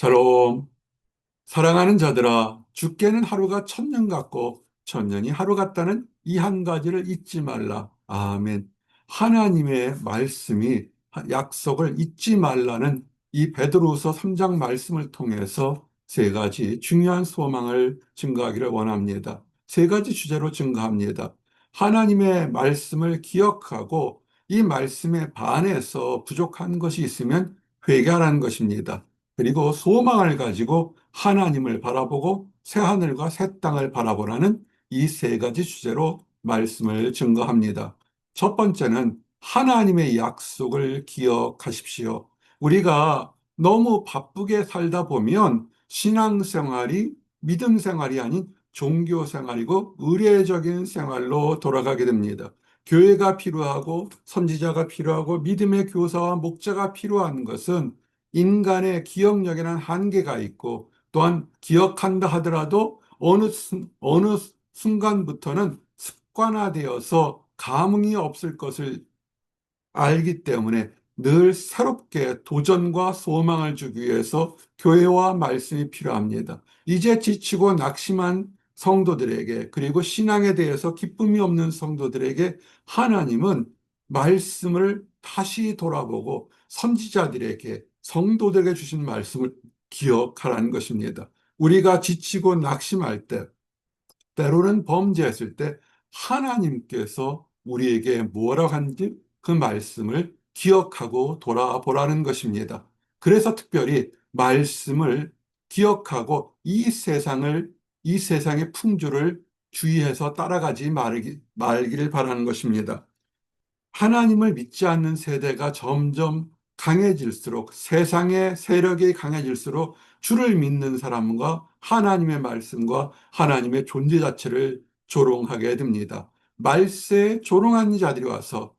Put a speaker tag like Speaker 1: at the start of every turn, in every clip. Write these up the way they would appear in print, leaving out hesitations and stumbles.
Speaker 1: 샬롬. 사랑하는 자들아, 주께는 하루가 천년 같고 천년이 하루 같다는 이 한 가지를 잊지 말라. 아멘. 하나님의 말씀이 약속을 잊지 말라는 이 베드로후서 3장 말씀을 통해서 세 가지 중요한 소망을 증거하기를 원합니다. 세 가지 주제로 증거합니다. 하나님의 말씀을 기억하고 이 말씀에 반해서 부족한 것이 있으면 회개하라는 것입니다. 그리고 소망을 가지고 하나님을 바라보고 새하늘과 새 땅을 바라보라는 이 세 가지 주제로 말씀을 증거합니다. 첫 번째는 하나님의 약속을 기억하십시오. 우리가 너무 바쁘게 살다 보면 신앙생활이 믿음 생활이 아닌 종교 생활이고 의례적인 생활로 돌아가게 됩니다. 교회가 필요하고 선지자가 필요하고 믿음의 교사와 목자가 필요한 것은 인간의 기억력에는 한계가 있고 또한 기억한다 하더라도 어느 순간부터는 습관화되어서 감흥이 없을 것을 알기 때문에 늘 새롭게 도전과 소망을 주기 위해서 교회와 말씀이 필요합니다. 이제 지치고 낙심한 성도들에게 그리고 신앙에 대해서 기쁨이 없는 성도들에게 하나님은 말씀을 다시 돌아보고 선지자들에게 성도들에게 주신 말씀을 기억하라는 것입니다. 우리가 지치고 낙심할 때 때로는 범죄했을 때 하나님께서 우리에게 뭐라고 하는지 그 말씀을 기억하고 돌아보라는 것입니다. 그래서 특별히 말씀을 기억하고 이 세상의 풍조를 주의해서 따라가지 말기를 바라는 것입니다. 하나님을 믿지 않는 세대가 점점 강해질수록 세상의 세력이 강해질수록 주를 믿는 사람과 하나님의 말씀과 하나님의 존재 자체를 조롱하게 됩니다. 말세에 조롱하는 자들이 와서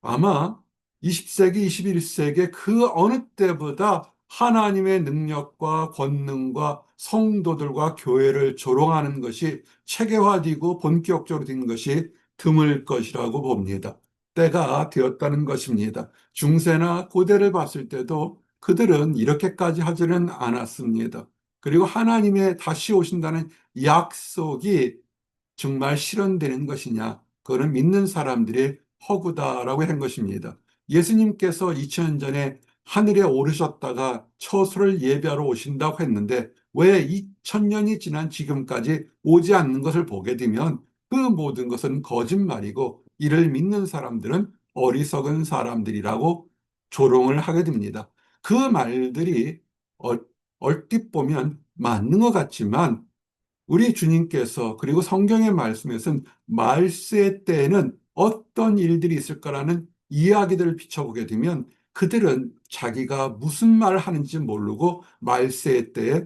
Speaker 1: 아마 20세기, 21세기 그 어느 때보다 하나님의 능력과 권능과 성도들과 교회를 조롱하는 것이 체계화되고 본격적으로 된 것이 드물 것이라고 봅니다. 때가 되었다는 것입니다. 중세나 고대를 봤을 때도 그들은 이렇게까지 하지는 않았습니다. 그리고 하나님의 다시 오신다는 약속이 정말 실현되는 것이냐? 그거는 믿는 사람들의 허구다라고 한 것입니다. 예수님께서 2000년 전에 하늘에 오르셨다가 처소를 예비하러 오신다고 했는데 왜 2000년이 지난 지금까지 오지 않는 것을 보게 되면 그 모든 것은 거짓말이고 이를 믿는 사람들은 어리석은 사람들이라고 조롱을 하게 됩니다. 그 말들이 얼핏 보면 맞는 것 같지만 우리 주님께서 그리고 성경의 말씀에서는 말세 때에는 어떤 일들이 있을 거라는 이야기들을 비춰보게 되면 그들은 자기가 무슨 말을 하는지 모르고 말세 때에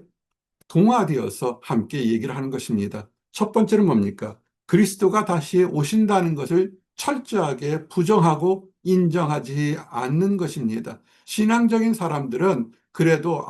Speaker 1: 동화되어서 함께 얘기를 하는 것입니다. 첫 번째는 뭡니까? 그리스도가 다시 오신다는 것을 철저하게 부정하고 인정하지 않는 것입니다. 신앙적인 사람들은 그래도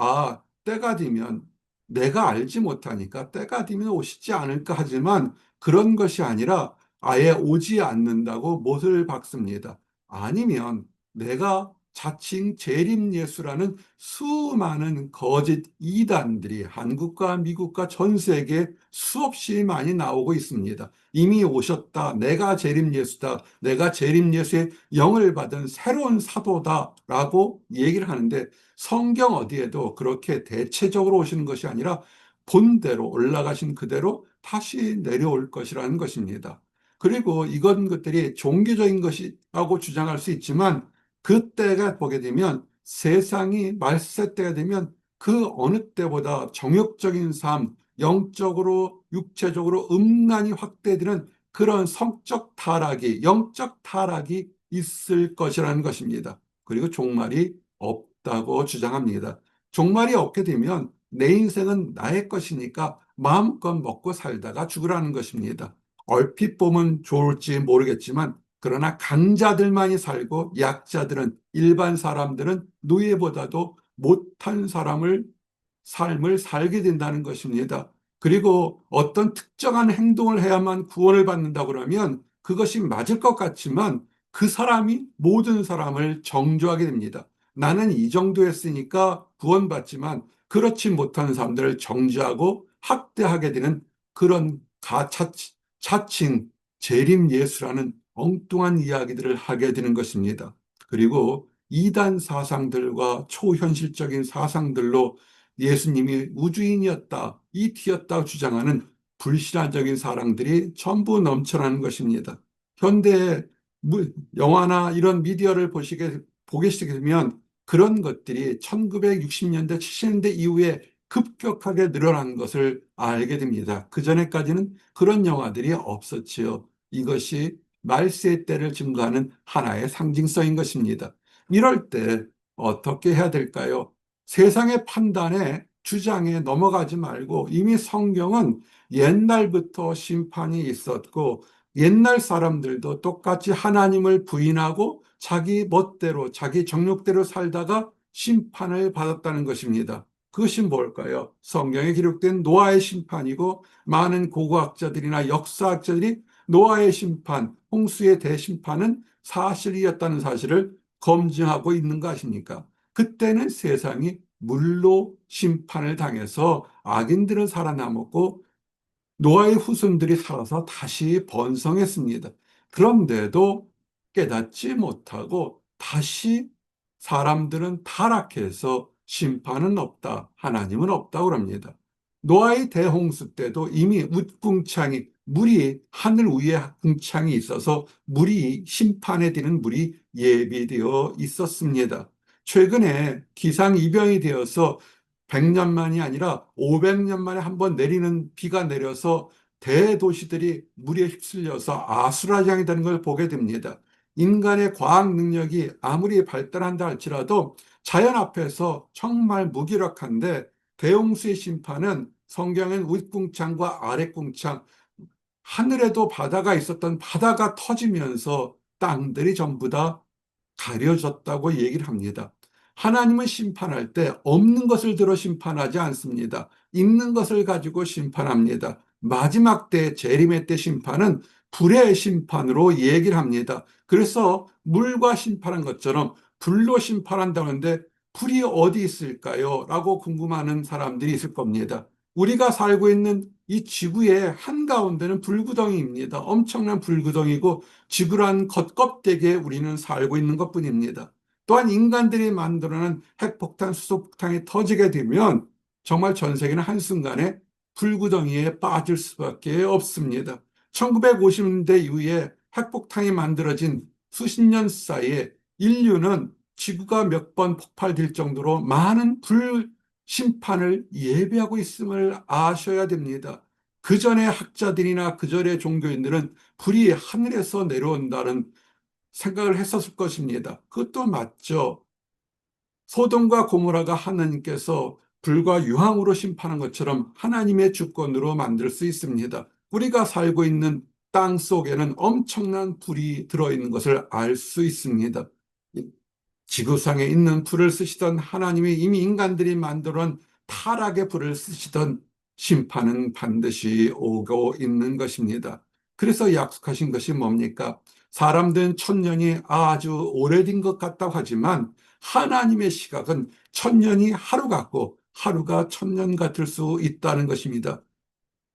Speaker 1: 때가 되면 내가 알지 못하니까 때가 되면 오시지 않을까 하지만 그런 것이 아니라 아예 오지 않는다고 못을 박습니다. 아니면 내가 자칭 재림 예수라는 수많은 거짓 이단들이 한국과 미국과 전 세계에 수없이 많이 나오고 있습니다. 이미 오셨다. 내가 재림 예수다. 내가 재림 예수의 영을 받은 새로운 사도다라고 얘기를 하는데 성경 어디에도 그렇게 대체적으로 오시는 것이 아니라 본대로 올라가신 그대로 다시 내려올 것이라는 것입니다. 그리고 이건 것들이 종교적인 것이라고 주장할 수 있지만 그때가 보게 되면 세상이 말세 때가 되면 그 어느 때보다 정욕적인 삶, 영적으로, 육체적으로 음란이 확대되는 그런 성적 타락이, 영적 타락이 있을 것이라는 것입니다. 그리고 종말이 없다고 주장합니다. 종말이 없게 되면 내 인생은 나의 것이니까 마음껏 먹고 살다가 죽으라는 것입니다. 얼핏 보면 좋을지 모르겠지만 그러나 강자들만이 살고 약자들은 일반 사람들은 노예보다도 못한 삶을 살게 된다는 것입니다. 그리고 어떤 특정한 행동을 해야만 구원을 받는다 그러면 그것이 맞을 것 같지만 그 사람이 모든 사람을 정죄하게 됩니다. 나는 이 정도 했으니까 구원받지만 그렇지 못하는 사람들을 정죄하고 학대하게 되는 그런 자칭 재림 예수라는 엉뚱한 이야기들을 하게 되는 것입니다. 그리고 이단 사상들과 초현실적인 사상들로 예수님이 우주인이었다, 이티였다 주장하는 불신화적인 사람들이 전부 넘쳐나는 것입니다. 현대 영화나 이런 미디어를 보게 시작게 되면 그런 것들이 1960년대, 70년대 이후에 급격하게 늘어난 것을 알게 됩니다. 그전에까지는 그런 영화들이 없었지요. 이것이 말세의 때를 증거하는 하나의 상징성인 것입니다. 이럴 때 어떻게 해야 될까요? 세상의 판단에 주장에 넘어가지 말고 이미 성경은 옛날부터 심판이 있었고 옛날 사람들도 똑같이 하나님을 부인하고 자기 멋대로 자기 정욕대로 살다가 심판을 받았다는 것입니다. 그것이 뭘까요? 성경에 기록된 노아의 심판이고 많은 고고학자들이나 역사학자들이 노아의 심판, 홍수의 대심판은 사실이었다는 사실을 검증하고 있는 거 아십니까? 그때는 세상이 물로 심판을 당해서 악인들은 살아남았고 노아의 후손들이 살아서 다시 번성했습니다. 그런데도 깨닫지 못하고 다시 사람들은 타락해서 심판은 없다, 하나님은 없다고 합니다. 노아의 대홍수 때도 이미 웃궁창이, 물이 하늘 위에 궁창이 있어서 물이 심판에 드는 물이 예비되어 있었습니다. 최근에 기상이변이 되어서 100년만이 아니라 500년 만에 한 번 내리는 비가 내려서 대도시들이 물에 휩쓸려서 아수라장이 되는 걸 보게 됩니다. 인간의 과학 능력이 아무리 발달한다 할지라도 자연 앞에서 정말 무기력한데 대홍수의 심판은 성경엔 윗궁창과 아랫궁창, 하늘에도 바다가 있었던 바다가 터지면서 땅들이 전부 다 가려졌다고 얘기를 합니다. 하나님은 심판할 때 없는 것을 들어 심판하지 않습니다. 있는 것을 가지고 심판합니다. 마지막 때 재림의 때 심판은 불의 심판으로 얘기를 합니다. 그래서 물과 심판한 것처럼 불로 심판한다는데 불이 어디 있을까요? 라고 궁금하는 사람들이 있을 겁니다. 우리가 살고 있는 이 지구의 한가운데는 불구덩이입니다. 엄청난 불구덩이고 지구란 겉껍데기에 우리는 살고 있는 것뿐입니다. 또한 인간들이 만들어낸 핵폭탄, 수소폭탄이 터지게 되면 정말 전 세계는 한순간에 불구덩이에 빠질 수밖에 없습니다. 1950년대 이후에 핵폭탄이 만들어진 수십 년 사이에 인류는 지구가 몇 번 폭발될 정도로 많은 불심판을 예비하고 있음을 아셔야 됩니다. 그 전에 학자들이나 그 전에 종교인들은 불이 하늘에서 내려온다는 생각을 했었을 것입니다. 그것도 맞죠. 소돔과 고모라가 하나님께서 불과 유황으로 심판한 것처럼 하나님의 주권으로 만들 수 있습니다. 우리가 살고 있는 땅 속에는 엄청난 불이 들어있는 것을 알 수 있습니다. 지구상에 있는 불을 쓰시던 하나님이 이미 인간들이 만들어낸 타락의 불을 쓰시던 심판은 반드시 오고 있는 것입니다. 그래서 약속하신 것이 뭡니까? 사람들은 천년이 아주 오래된 것 같다고 하지만 하나님의 시각은 천년이 하루 같고 하루가 천년 같을 수 있다는 것입니다.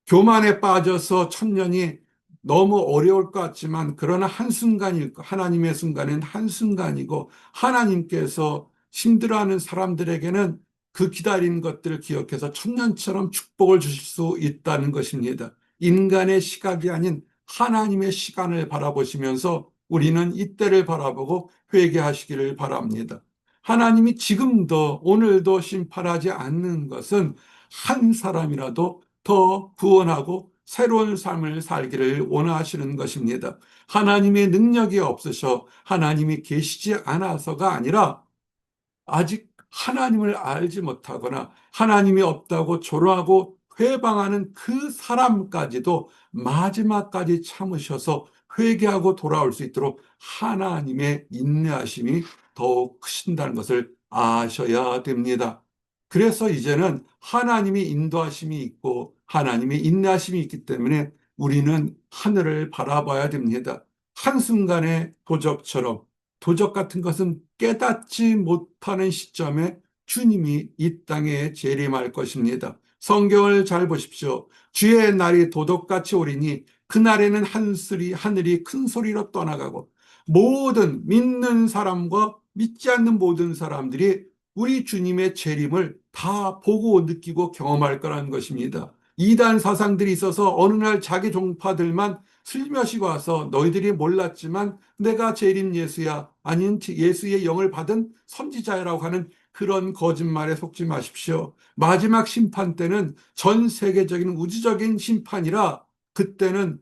Speaker 1: 교만에 빠져서 천년이 너무 어려울 것 같지만 그러나 하나님의 순간은 한순간이고 하나님께서 힘들어하는 사람들에게는 그 기다린 것들을 기억해서 천년처럼 축복을 주실 수 있다는 것입니다. 인간의 시각이 아닌 하나님의 시간을 바라보시면서 우리는 이때를 바라보고 회개하시기를 바랍니다. 하나님이 지금도 오늘도 심판하지 않는 것은 한 사람이라도 더 구원하고 새로운 삶을 살기를 원하시는 것입니다. 하나님의 능력이 없으셔 하나님이 계시지 않아서가 아니라 아직 하나님을 알지 못하거나 하나님이 없다고 조롱하고 회방하는 그 사람까지도 마지막까지 참으셔서 회개하고 돌아올 수 있도록 하나님의 인내하심이 더욱 크신다는 것을 아셔야 됩니다. 그래서 이제는 하나님의 인도하심이 있고 하나님의 인내하심이 있기 때문에 우리는 하늘을 바라봐야 됩니다. 한순간의 도적처럼 도적 같은 것은 깨닫지 못하는 시점에 주님이 이 땅에 재림할 것입니다. 성경을 잘 보십시오. 주의 날이 도둑같이 오리니 그날에는 하늘이 큰 소리로 떠나가고 모든 믿는 사람과 믿지 않는 모든 사람들이 우리 주님의 재림을 다 보고 느끼고 경험할 거라는 것입니다. 이단 사상들이 있어서 어느 날 자기 종파들만 슬며시 와서 너희들이 몰랐지만 내가 재림 예수야, 아닌 예수의 영을 받은 선지자라고 하는 그런 거짓말에 속지 마십시오. 마지막 심판 때는 전 세계적인 우주적인 심판이라, 그때는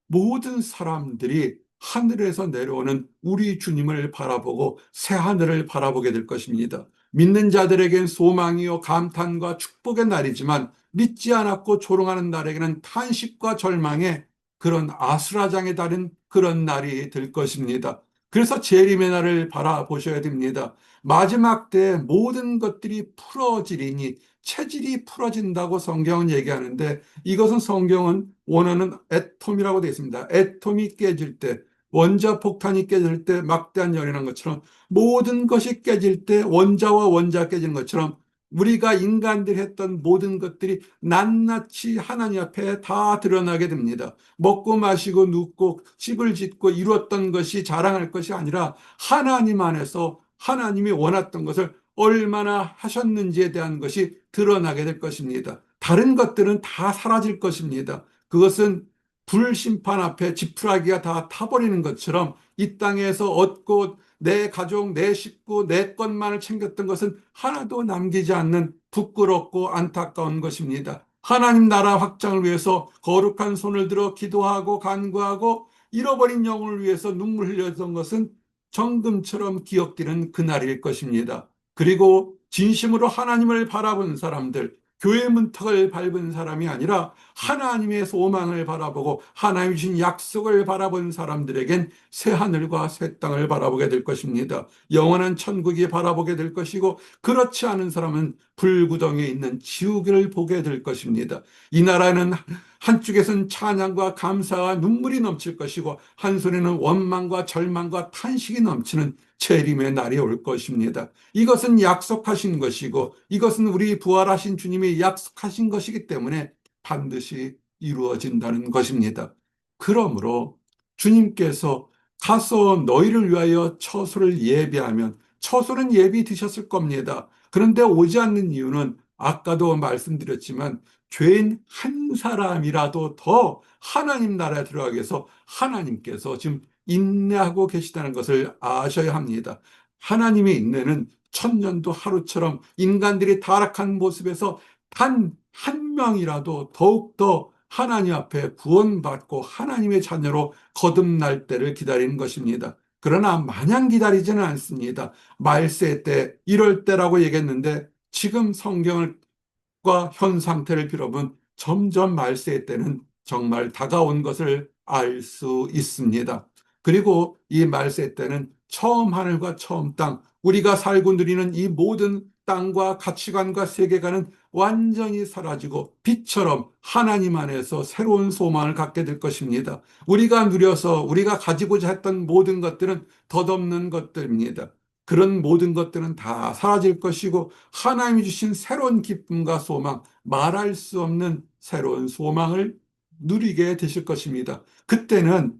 Speaker 1: 모든 사람들이 하늘에서 내려오는 우리 주님을 바라보고 새 하늘을 바라보게 될 것입니다. 믿는 자들에겐 소망이요 감탄과 축복의 날이지만 믿지 않았고 조롱하는 날에게는 탄식과 절망의 그런 아수라장에 달인 그런 날이 될 것입니다. 그래서 재림의 날을 바라보셔야 됩니다. 마지막 때 모든 것들이 풀어지리니, 체질이 풀어진다고 성경은 얘기하는데, 이것은 성경은 원어는 애톰이라고 되어 있습니다. 애톰이 깨질 때, 원자 폭탄이 깨질 때 막대한 열이 난 것처럼, 모든 것이 깨질 때 원자와 원자가 깨지는 것처럼 우리가 인간들이 했던 모든 것들이 낱낱이 하나님 앞에 다 드러나게 됩니다. 먹고 마시고 눕고 집을 짓고 이루었던 것이 자랑할 것이 아니라 하나님 안에서 하나님이 원했던 것을 얼마나 하셨는지에 대한 것이 드러나게 될 것입니다. 다른 것들은 다 사라질 것입니다. 그것은 불심판 앞에 지푸라기가 다 타버리는 것처럼 이 땅에서 얻고 내 가족, 내 식구, 내 것만을 챙겼던 것은 하나도 남기지 않는 부끄럽고 안타까운 것입니다. 하나님 나라 확장을 위해서 거룩한 손을 들어 기도하고 간구하고 잃어버린 영혼을 위해서 눈물 흘렸던 것은 정금처럼 기억되는 그날일 것입니다. 그리고 진심으로 하나님을 바라본 사람들, 교회 문턱을 밟은 사람이 아니라 하나님의 소망을 바라보고 하나님 주신 약속을 바라본 사람들에겐 새 하늘과 새 땅을 바라보게 될 것입니다. 영원한 천국이 바라보게 될 것이고, 그렇지 않은 사람은 불구덩이에 있는 지옥을 보게 될 것입니다. 이 나라는 한쪽에서는 찬양과 감사와 눈물이 넘칠 것이고, 한손에는 원망과 절망과 탄식이 넘치는 재림의 날이 올 것입니다. 이것은 약속하신 것이고, 이것은 우리 부활하신 주님이 약속하신 것이기 때문에 반드시 이루어진다는 것입니다. 그러므로 주님께서 가서 너희를 위하여 처소를 예비하면, 처소는 예비 드셨을 겁니다. 그런데 오지 않는 이유는 아까도 말씀드렸지만 죄인 한 사람이라도 더 하나님 나라에 들어가기 위해서 하나님께서 지금 인내하고 계시다는 것을 아셔야 합니다. 하나님의 인내는 천년도 하루처럼 인간들이 타락한 모습에서 단 한 명이라도 더욱더 하나님 앞에 구원받고 하나님의 자녀로 거듭날 때를 기다리는 것입니다. 그러나 마냥 기다리지는 않습니다. 말세 때, 이럴 때라고 얘기했는데 지금 성경과 현 상태를 빌어보면 점점 말세 때는 정말 다가온 것을 알 수 있습니다. 그리고 이 말세 때는 처음 하늘과 처음 땅, 우리가 살고 누리는 이 모든 땅과 가치관과 세계관은 완전히 사라지고 빛처럼 하나님 안에서 새로운 소망을 갖게 될 것입니다. 우리가 누려서 우리가 가지고자 했던 모든 것들은 덧없는 것들입니다. 그런 모든 것들은 다 사라질 것이고 하나님이 주신 새로운 기쁨과 소망, 말할 수 없는 새로운 소망을 누리게 되실 것입니다. 그때는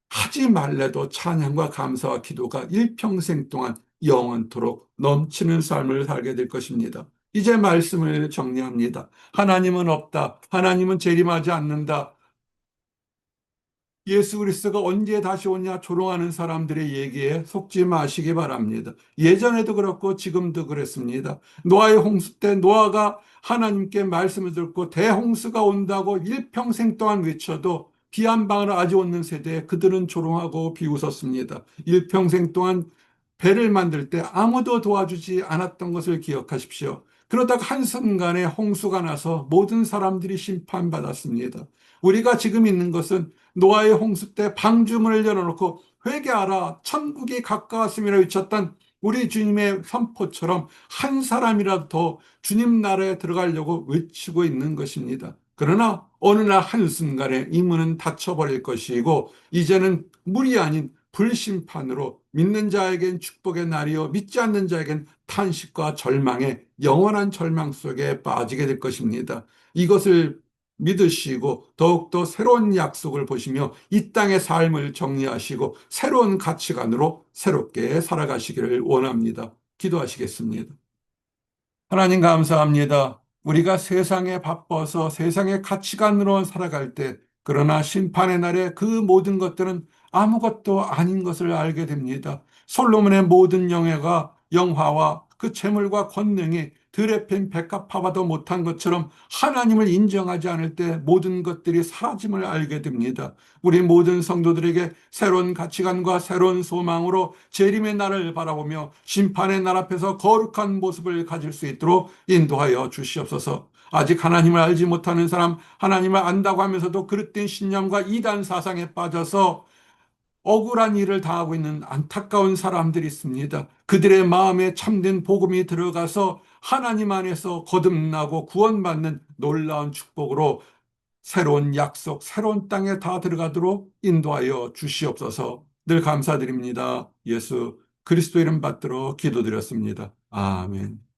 Speaker 1: 하지 말래도 찬양과 감사와 기도가 일평생 동안 영원토록 넘치는 삶을 살게 될 것입니다. 이제 말씀을 정리합니다. 하나님은 없다. 하나님은 재림하지 않는다. 예수 그리스도가 언제 다시 오냐 조롱하는 사람들의 얘기에 속지 마시기 바랍니다. 예전에도 그렇고 지금도 그랬습니다. 노아의 홍수 때 노아가 하나님께 말씀을 듣고 대홍수가 온다고 일평생 동안 외쳐도 비 한 방울 아직 없는 세대에 그들은 조롱하고 비웃었습니다. 일평생 동안 배를 만들 때 아무도 도와주지 않았던 것을 기억하십시오. 그러다가 한순간에 홍수가 나서 모든 사람들이 심판받았습니다. 우리가 지금 있는 것은 노아의 홍수 때 방주문을 열어놓고 회개하라 천국이 가까웠음이라 외쳤던 우리 주님의 선포처럼 한 사람이라도 더 주님 나라에 들어가려고 외치고 있는 것입니다. 그러나 어느 날 한순간에 이 문은 닫혀버릴 것이고 이제는 물이 아닌 불심판으로 믿는 자에겐 축복의 날이요 믿지 않는 자에겐 탄식과 절망의 영원한 절망 속에 빠지게 될 것입니다. 이것을 믿으시고 더욱더 새로운 약속을 보시며 이 땅의 삶을 정리하시고 새로운 가치관으로 새롭게 살아가시기를 원합니다. 기도하시겠습니다. 하나님 감사합니다. 우리가 세상에 바빠서 세상의 가치관으로 살아갈 때, 그러나 심판의 날에 그 모든 것들은 아무것도 아닌 것을 알게 됩니다. 솔로몬의 모든 영화와 그 재물과 권능이 들에 핀 백합화와도 못한 것처럼 하나님을 인정하지 않을 때 모든 것들이 사라짐을 알게 됩니다. 우리 모든 성도들에게 새로운 가치관과 새로운 소망으로 재림의 날을 바라보며 심판의 날 앞에서 거룩한 모습을 가질 수 있도록 인도하여 주시옵소서. 아직 하나님을 알지 못하는 사람, 하나님을 안다고 하면서도 그릇된 신념과 이단 사상에 빠져서 억울한 일을 당하고 있는 안타까운 사람들이 있습니다. 그들의 마음에 참된 복음이 들어가서 하나님 안에서 거듭나고 구원받는 놀라운 축복으로 새로운 약속, 새로운 땅에 다 들어가도록 인도하여 주시옵소서. 늘 감사드립니다. 예수 그리스도 이름 받들어 기도드렸습니다. 아멘.